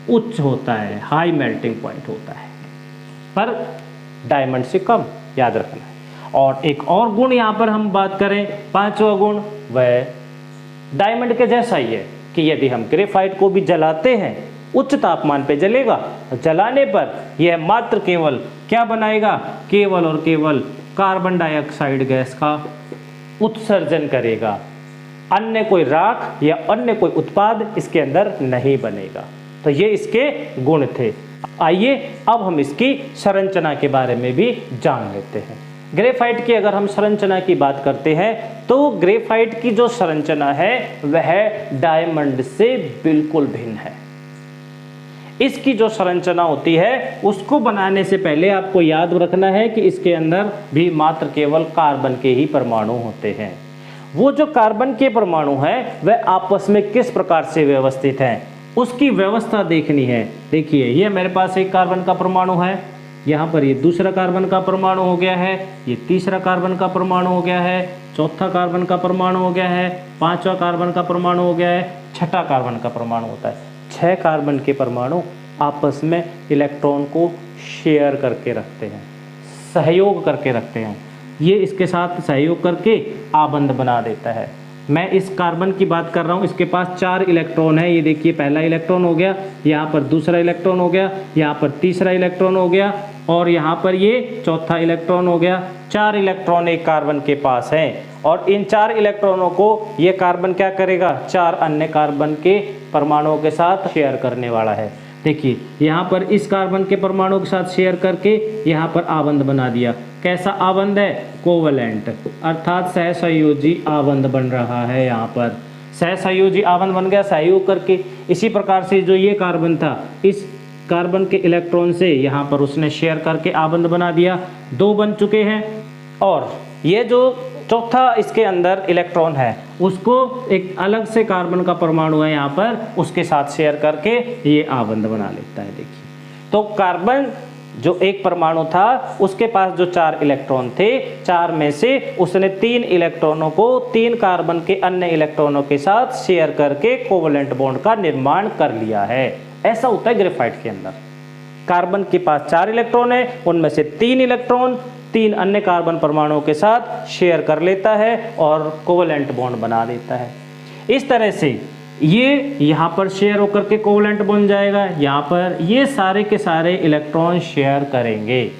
उच्च होता है, हाई मेल्टिंग पॉइंट होता है, पर डायमंड से कम, याद रखना है। और एक और गुण यहाँ पर हम बात करें, 5वां गुण, वह डायमंड के जैसा ही है कि यदि हम ग्रेफाइट को भी जलाते हैं, उच्च तापमान पे जलेगा, जलाने पर यह मात्र केवल क्या बनाएगा, केवल और केवल कार्बन डाइऑक्साइड गैस का उत्सर्जन करेगा। अन्य कोई राख या अन्य कोई उत्पाद इसके अंदर नहीं बनेगा। तो ये इसके गुण थे। आइए अब हम इसकी संरचना के बारे में भी जान लेते हैं। ग्रेफाइट की अगर हम संरचना की बात करते हैं तो ग्रेफाइट की जो संरचना है वह डायमंड से बिल्कुल भिन्न है। इसकी जो संरचना होती है उसको बनाने से पहले आपको याद रखना है कि इसके अंदर भी मात्र केवल कार्बन के ही परमाणु होते हैं। वो जो कार्बन के परमाणु हैं वह आपस में किस प्रकार से व्यवस्थित हैं, उसकी व्यवस्था देखनी है। देखिए ये मेरे पास एक कार्बन का परमाणु है, यहाँ पर ये दूसरा कार्बन का परमाणु हो गया है, ये तीसरा कार्बन का परमाणु हो गया है, चौथा कार्बन का परमाणु हो गया है, पांचवा कार्बन का परमाणु हो गया है, छठा कार्बन का परमाणु होता है। 6 कार्बन के परमाणु आपस में इलेक्ट्रॉन को शेयर करके रखते हैं, सहयोग करके रखते हैं। ये इसके साथ सहयोग करके आबंध बना देता है। मैं इस कार्बन की बात कर रहा हूँ, इसके पास 4 इलेक्ट्रॉन है। ये देखिए पहला इलेक्ट्रॉन हो गया, यहाँ पर दूसरा इलेक्ट्रॉन हो गया, यहाँ पर तीसरा इलेक्ट्रॉन हो गया और यहाँ पर ये चौथा इलेक्ट्रॉन हो गया। 4 इलेक्ट्रॉन एक कार्बन के पास हैं और इन 4 इलेक्ट्रॉनों को ये कार्बन क्या करेगा, 4 अन्य कार्बन के परमाणुओं के साथ शेयर करने वाला है। देखिए यहाँ पर इस कार्बन के परमाणु के साथ शेयर करके यहाँ पर आबंध बना दिया। कैसा आबंध है, कोवलेंट, अर्थात सहसंयोजी आबंध बन रहा है। यहाँ पर सहसंयोजी आबंध बन गया सहयोग करके। इसी प्रकार से जो ये कार्बन था, इस कार्बन के इलेक्ट्रॉन से यहाँ पर उसने शेयर करके आबंध बना दिया, 2 बन चुके हैं। और ये जो चौथा इसके अंदर इलेक्ट्रॉन है उसको एक अलग से कार्बन का परमाणु है यहाँ पर, उसके साथ शेयर करके ये आबंध बना लेता है। देखिए तो कार्बन जो एक परमाणु था उसके पास जो 4 इलेक्ट्रॉन थे, 4 में से उसने 3 इलेक्ट्रॉनों को 3 कार्बन के अन्य इलेक्ट्रॉनों के साथ शेयर करके कोवलेंट बॉन्ड का निर्माण कर लिया है। ऐसा होता है ग्रेफाइट के अंदर। कार्बन के पास 4 इलेक्ट्रॉन है, उनमें से 3 इलेक्ट्रॉन 3 अन्य कार्बन परमाणुओं के साथ शेयर कर लेता है और कोवलेंट बॉन्ड बना देता है। इस तरह से ये यहाँ पर शेयर होकर के कोवलेंट बन जाएगा, यहाँ पर ये सारे के सारे इलेक्ट्रॉन शेयर करेंगे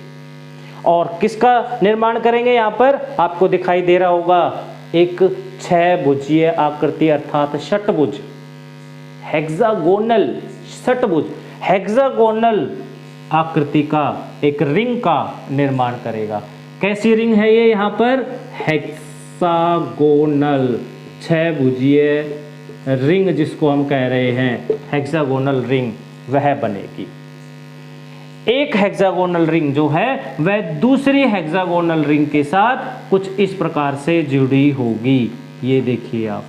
और किसका निर्माण करेंगे। यहाँ पर आपको दिखाई दे रहा होगा एक 6 भुजीय आकृति अर्थात षटभुज, हेक्सागोनल षटभुज, हेक्सागोनल आकृति का एक रिंग का निर्माण करेगा। कैसी रिंग है ये, यहाँ पर हेक्सागोनल 6 भुजीय रिंग जिसको हम कह रहे हैं हेक्सागोनल रिंग, वह बनेगी। एक हेक्सागोनल रिंग जो है वह दूसरी हेक्सागोनल रिंग के साथ कुछ इस प्रकार से जुड़ी होगी। ये देखिए आप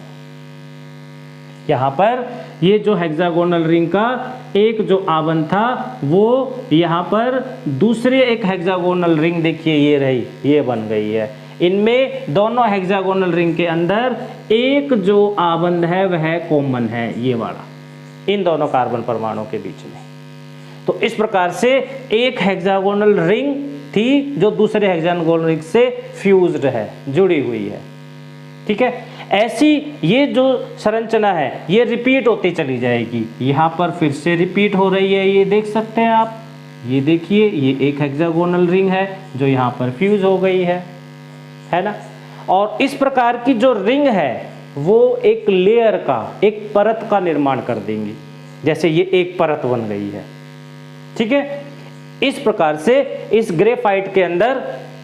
यहाँ पर ये जो हेक्सागोनल रिंग का एक जो आबंध था वो यहाँ पर दूसरे एक हेक्सागोनल रिंग देखिए ये रही, ये बन गई है। इनमें दोनों हेक्सागोनल रिंग के अंदर एक जो आबंध है वह कॉमन है, ये वाला, इन दोनों कार्बन परमाणुओं के बीच में। तो इस प्रकार से एक हेक्सागोनल रिंग थी जो दूसरे हेक्सागोनल रिंग से फ्यूज्ड है, जुड़ी हुई है। ठीक है, ऐसी ये जो संरचना है ये रिपीट होती चली जाएगी। यहाँ पर फिर से रिपीट हो रही है, ये देख सकते हैं आप। ये देखिए ये एक हेक्सागोनल रिंग है जो यहाँ पर फ्यूज हो गई है ना। और इस प्रकार की जो रिंग है वो एक लेयर का, एक परत का निर्माण कर देंगी। जैसे ये एक परत बन गई है, ठीक है। इस प्रकार से इस ग्रेफाइट के अंदर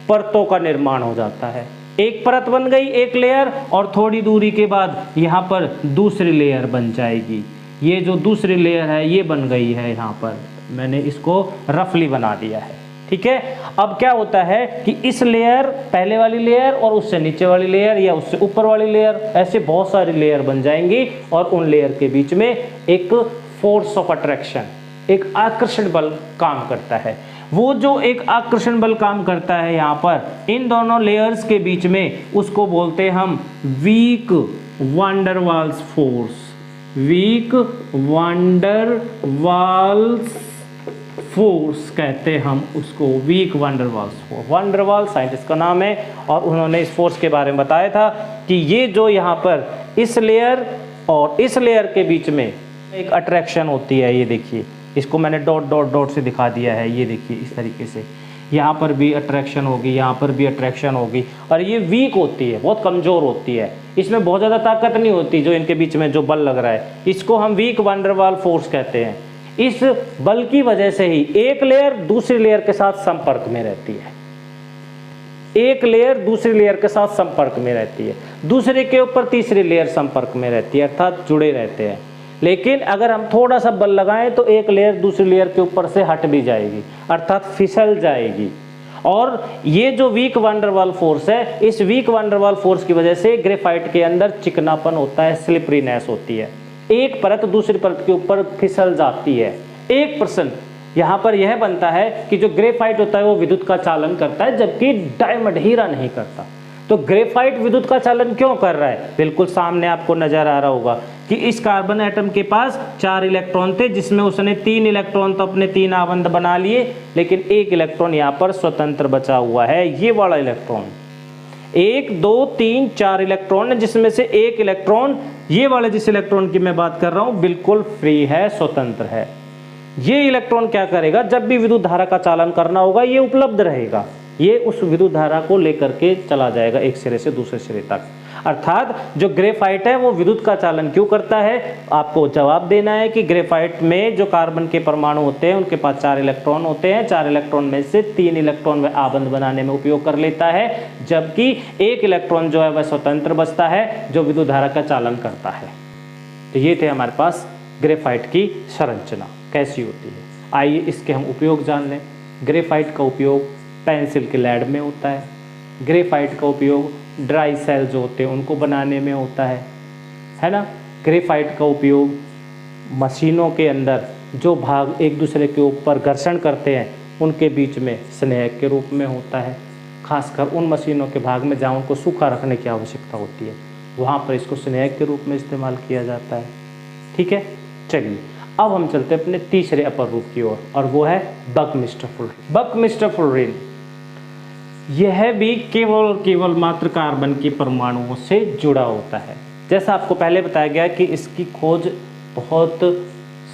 परतों का निर्माण हो जाता है। एक परत बन गई, एक लेयर, और थोड़ी दूरी के बाद यहाँ पर दूसरी लेयर बन जाएगी। ये जो दूसरी लेयर है ये बन गई है, यहाँ पर मैंने इसको रफली बना दिया है। ठीक है, अब क्या होता है कि इस लेयर, पहले वाली लेयर और उससे नीचे वाली लेयर या उससे ऊपर वाली लेयर, ऐसे बहुत सारी लेयर बन जाएंगी और उन लेयर के बीच में एक फोर्स ऑफ अट्रैक्शन, एक आकर्षण बल काम करता है। वो जो एक आकर्षण बल काम करता है यहाँ पर इन दोनों लेयर्स के बीच में, उसको बोलते हैं हम weak van der Waals force. Weak van der Waals force कहते हैं हम उसको, weak van der Waals force. Van der Waal scientist का नाम है और उन्होंने इस फोर्स के बारे में बताया था कि ये जो यहाँ पर इस लेयर और इस लेयर के बीच में एक अट्रैक्शन होती है। ये देखिए, इसको मैंने डॉट डॉट डॉट से दिखा दिया है। ये देखिए इस तरीके से यहाँ पर भी अट्रैक्शन होगी, यहाँ पर भी अट्रैक्शन होगी, और ये वीक होती है, बहुत कमज़ोर होती है। इसमें बहुत ज़्यादा ताकत नहीं होती जो इनके बीच में जो बल लग रहा है, इसको हम वीक वांडर वाल फोर्स कहते हैं। इस बल की वजह से ही एक लेयर दूसरी लेयर के साथ संपर्क में रहती है, एक लेयर दूसरी लेयर के साथ संपर्क में रहती है, दूसरे के ऊपर तीसरी लेयर संपर्क में रहती है, अर्थात जुड़े रहते हैं। लेकिन अगर हम थोड़ा सा बल लगाएं तो एक लेयर दूसरी लेयर के ऊपर से हट भी जाएगी, अर्थात फिसल जाएगी। और ये जो वीक वंडरवाल फोर्स है, इस वीक वंडरवाल फोर्स की वजह से ग्रेफाइट के अंदर चिकनापन होता है, स्लिपरीनेस होती है, एक परत दूसरी परत के ऊपर फिसल जाती है। 1% यहाँ पर यह बनता है कि जो ग्रेफाइट होता है वो विद्युत का चालन करता है, जबकि डायमंड हीरा नहीं करता। तो ग्रेफाइट विद्युत का चालन क्यों कर रहा है? बिल्कुल सामने आपको नजर आ रहा होगा कि इस कार्बन एटम के पास 4 इलेक्ट्रॉन थे, जिसमें उसने 3 इलेक्ट्रॉन तो अपने 3 आबंध बना लिए, लेकिन 1 इलेक्ट्रॉन यहाँ पर स्वतंत्र बचा हुआ है, ये वाला इलेक्ट्रॉन। 1 2 3 4 इलेक्ट्रॉन है, जिसमें से 1 इलेक्ट्रॉन, ये वाले जिस इलेक्ट्रॉन की मैं बात कर रहा हूँ, बिल्कुल फ्री है, स्वतंत्र है। ये इलेक्ट्रॉन क्या करेगा? जब भी विद्युत धारा का चालन करना होगा ये उपलब्ध रहेगा, ये उस विद्युत धारा को लेकर के चला जाएगा एक सिरे से दूसरे सिरे तक। अर्थात जो ग्रेफाइट है वो विद्युत का चालन क्यों करता है? आपको जवाब देना है कि ग्रेफाइट में जो कार्बन के परमाणु होते हैं उनके पास 4 इलेक्ट्रॉन होते हैं, 4 इलेक्ट्रॉन में से 3 इलेक्ट्रॉन वह आबंध बनाने में उपयोग कर लेता है, जबकि 1 इलेक्ट्रॉन जो है वह स्वतंत्र बचता है, जो विद्युत धारा का चालन करता है। तो ये थे हमारे पास ग्रेफाइट की संरचना कैसी होती है। आइए इसके हम उपयोग जान लें। ग्रेफाइट का उपयोग पेंसिल के लेड में होता है। ग्रेफाइट का उपयोग ड्राई सेल जो होते हैं उनको बनाने में होता है ना। ग्रेफाइट का उपयोग मशीनों के अंदर जो भाग एक दूसरे के ऊपर घर्षण करते हैं उनके बीच में स्नेहक के रूप में होता है, खासकर उन मशीनों के भाग में जहाँ उनको सूखा रखने की आवश्यकता होती है, वहाँ पर इसको स्नेहक के रूप में इस्तेमाल किया जाता है। ठीक है, चलिए अब हम चलते हैं अपने तीसरे अपर रूप की ओर, और वो है बकमिस्टर फुलरिन। बकमिस्टर फुलरिन यह भी केवल मात्र कार्बन के परमाणुओं से जुड़ा होता है। जैसा आपको पहले बताया गया कि इसकी खोज बहुत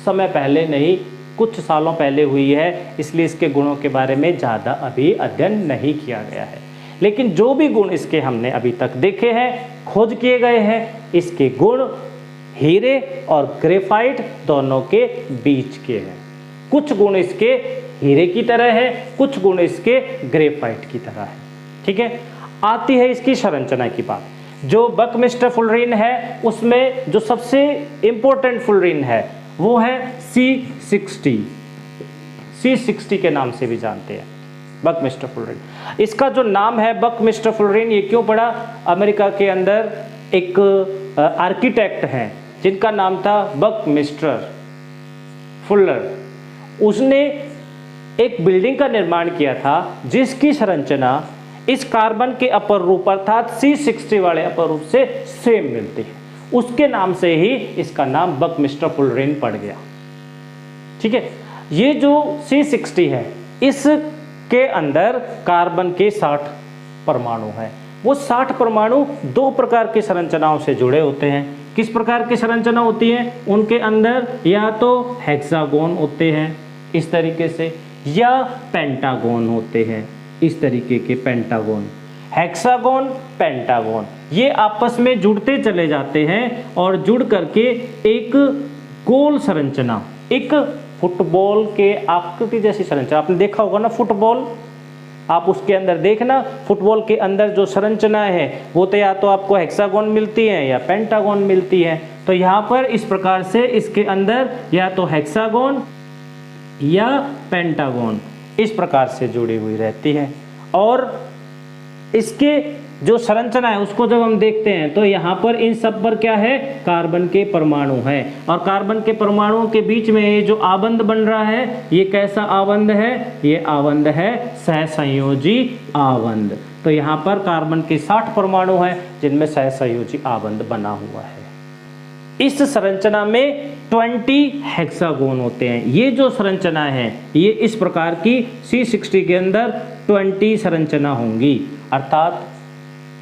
समय पहले नहीं, कुछ सालों पहले हुई है, इसलिए इसके गुणों के बारे में ज़्यादा अभी अध्ययन नहीं किया गया है। लेकिन जो भी गुण इसके हमने अभी तक देखे हैं, खोज किए गए हैं, इसके गुण हीरे और ग्रेफाइट दोनों के बीच के हैं। कुछ गुण इसके हीरे की तरह है, कुछ गुण इसके ग्रेफाइट की तरह है। ठीक है, आती है इसकी संरचना की बात। जो बकमिस्टर फुलरिन है उसमें जो सबसे इंपॉर्टेंट फुलरिन है वो है C60। C60 के नाम से भी जानते हैं बकमिस्टर फुलरिन। इसका जो नाम है बकमिस्टर फुलरिन, ये क्यों पड़ा? अमेरिका के अंदर एक आर्किटेक्ट हैं जिनका नाम था बकमिस्टर फुलर। उसने एक बिल्डिंग का निर्माण किया था जिसकी संरचना इस कार्बन के अपर रूप अर्थात C60 वाले अपर रूप से सेम मिलती है। उसके नाम से ही इसका नाम बकमिस्टर फुलरिन पड़ गया। ठीक है, ये जो C60 है इसके अंदर कार्बन के 60 परमाणु हैं। वो 60 परमाणु 2 प्रकार की संरचनाओं से जुड़े होते हैं। किस प्रकार की संरचना होती है? उनके अंदर या तो हेक्सागोन होते हैं इस तरीके से, या पेंटागोन होते हैं इस तरीके के पेंटागोन। हेक्सागोन, पेंटागोन ये आपस में जुड़ते चले जाते हैं और जुड़ करके एक गोल संरचना, एक फुटबॉल के आकृति जैसी संरचना, आपने देखा होगा ना फुटबॉल, आप उसके अंदर देखना, फुटबॉल के अंदर जो संरचना है वो तो या तो आपको हेक्सागोन मिलती है या पेंटागोन मिलती है। तो यहाँ पर इस प्रकार से इसके अंदर या तो हेक्सागोन या पेंटागोन इस प्रकार से जुड़ी हुई रहती है। और इसके जो संरचना है उसको जब हम देखते हैं तो यहाँ पर इन सब पर क्या है? कार्बन के परमाणु हैं, और कार्बन के परमाणुओं के बीच में ये जो आबंध बन रहा है ये कैसा आबंध है? ये आबंध है सहसंयोजी आबंध। तो यहाँ पर कार्बन के 60 परमाणु हैं जिनमें सहसंयोजी आबंध बना हुआ है। इस संरचना में 20 हेक्सागोन होते हैं। ये जो संरचना है ये इस प्रकार की C60 के अंदर 20 संरचना होंगी, अर्थात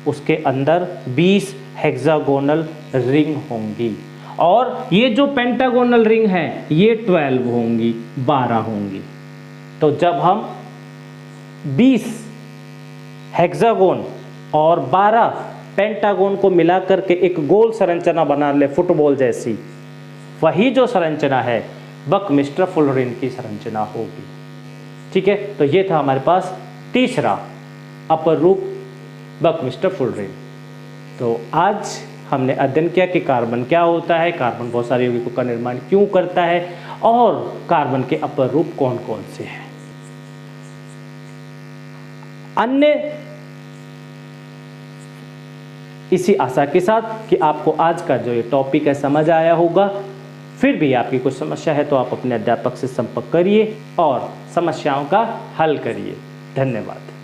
उसके अंदर 20 हेक्सागोनल रिंग होंगी। और ये जो पेंटागोनल रिंग है ये 12 होंगी, 12 होंगी। तो जब हम 20 हेक्सागोन और 12 पेंटागोन को मिलाकर के एक गोल संरचना बना ले फुटबॉल जैसी, वही जो संरचना है बकमिस्टर फुलरिन की संरचना होगी। ठीक है, तो ये था हमारे पास तीसरा अपर रूप बकमिस्टर फुलरिन। तो आज हमने अध्ययन किया कि कार्बन क्या होता है, कार्बन बहुत सारे यौगिकों का निर्माण क्यों करता है और कार्बन के अपर रूप कौन कौन से हैं। अन्य इसी आशा के साथ कि आपको आज का जो ये टॉपिक है समझ आया होगा। फिर भी आपकी कोई समस्या है तो आप अपने अध्यापक से संपर्क करिए और समस्याओं का हल करिए। धन्यवाद।